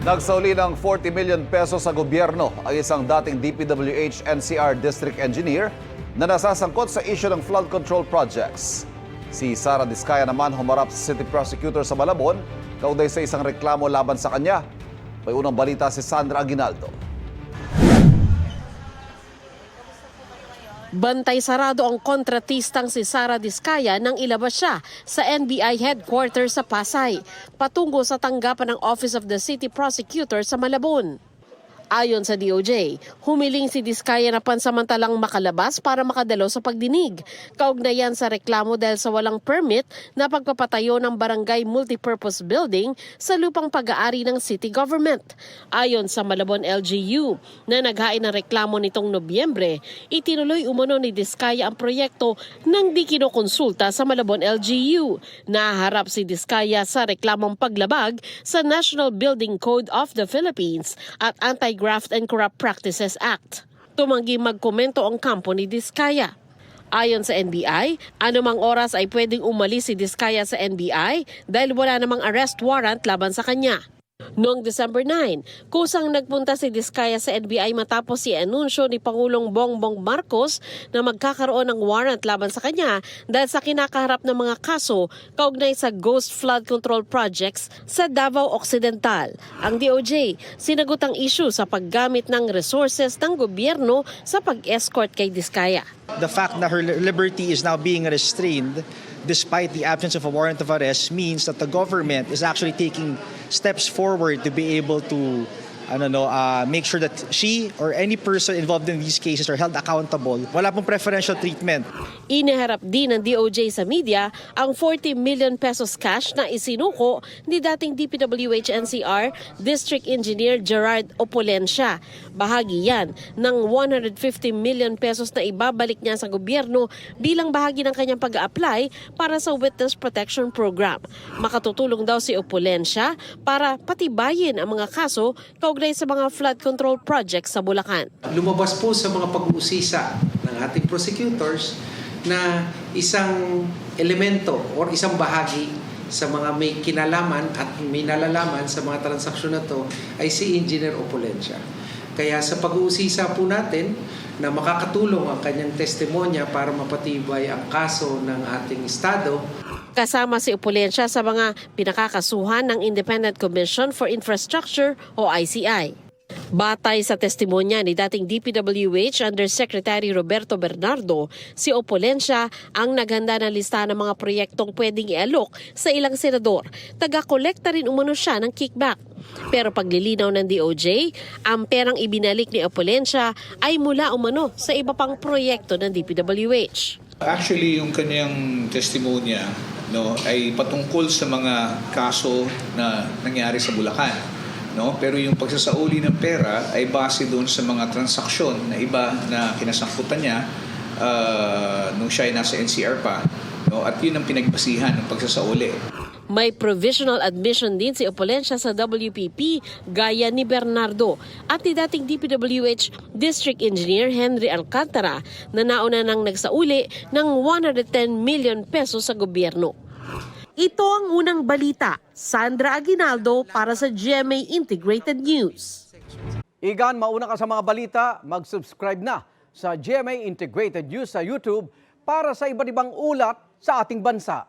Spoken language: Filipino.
Nagsauli ng 40 million pesos sa gobyerno ang isang dating DPWH NCR District Engineer na nasasangkot sa issue ng flood control projects. Si Sara Diskaya naman humarap sa City Prosecutor sa Malabon kaugnay sa isang reklamo laban sa kanya. May unang balita si Sandra Aguinaldo. Bantay sarado ang kontratistang si Sara Diskaya nang ilabas siya sa NBI headquarters sa Pasay, patungo sa tanggapan ng Office of the City Prosecutor sa Malabon. Ayon sa DOJ, humiling si Diskaya na pansamantalang makalabas para makadalo sa pagdinig. Kaugnayan sa reklamo dahil sa walang permit na pagpapatayo ng barangay multipurpose building sa lupang pag-aari ng city government. Ayon sa Malabon LGU na naghain ng reklamo nitong Nobyembre, itinuloy umano ni Diskaya ang proyekto nang di kinokonsulta sa Malabon LGU. Naharap si Diskaya sa reklamong paglabag sa National Building Code of the Philippines at Anti-Graft and Corrupt Practices Act. Tumanggi magkomento ang kampo ni Diskaya. Ayon sa NBI, anumang oras ay pwedeng umalis si Diskaya sa NBI dahil wala namang arrest warrant laban sa kanya. Noong December 9, kusang nagpunta si Diskaya sa NBI matapos i-anunsyo ni Pangulong Bongbong Marcos na magkakaroon ng warrant laban sa kanya dahil sa kinakaharap ng mga kaso kaugnay sa ghost flood control projects sa Davao Occidental. Ang DOJ sinagot ang issue sa paggamit ng resources ng gobyerno sa pag-escort kay Diskaya. The fact that her liberty is now being restrained despite the absence of a warrant of arrest means that the government is actually taking steps forward to be able to make sure that she or any person involved in these cases are held accountable. Wala pong preferential treatment. Iniharap din ng DOJ sa media ang 40 million pesos cash na isinuko ni dating DPWH NCR District Engineer Gerard Opolencia. Bahagi yan ng 150 million pesos na ibabalik niya sa gobyerno bilang bahagi ng kanyang pag-a-apply para sa Witness Protection Program. Makatutulong daw si Opolencia para patibayin ang mga kaso kaugnay sa mga flood control projects sa Bulacan. Lumabas po sa mga pag-uusisa ng ating prosecutors na isang elemento o isang bahagi sa mga may kinalaman at may nalalaman sa mga transaksyon na to ay si Engineer Opolencia. Kaya sa pag-uusisa po natin na makakatulong ang kanyang testimonya para mapatibay ang kaso ng ating Estado. Kasama si Opolencia sa mga pinakakasuhan ng Independent Commission for Infrastructure o ICI. Batay sa testimonya ni dating DPWH Undersecretary Roberto Bernardo, si Opolencia ang naghanda ng lista ng mga proyektong pwedeng i-alok sa ilang senador. Taga-kolekta rin umano siya ng kickback. Pero paglilinaw ng DOJ, ang perang ibinalik ni Opolencia ay mula umano sa iba pang proyekto ng DPWH. Actually, yung kanyang testimonya ay patungkol sa mga kaso na nangyari sa Bulacan. Pero yung pagsasauli ng pera ay base doon sa mga transaksyon na iba na kinasangkutan niya nung siya ay nasa NCR pa. At yun ang pinagbasihan ng pagsasauli. May provisional admission din si Opolencia sa WPP gaya ni Bernardo at ni dating DPWH District Engineer Henry Alcantara na nauna nang nagsauli ng 110 million pesos sa gobyerno. Ito ang unang balita. Sandra Aguinaldo para sa GMA Integrated News. Igan, mauna ka sa mga balita, mag-subscribe na sa GMA Integrated News sa YouTube para sa iba't ibang ulat sa ating bansa.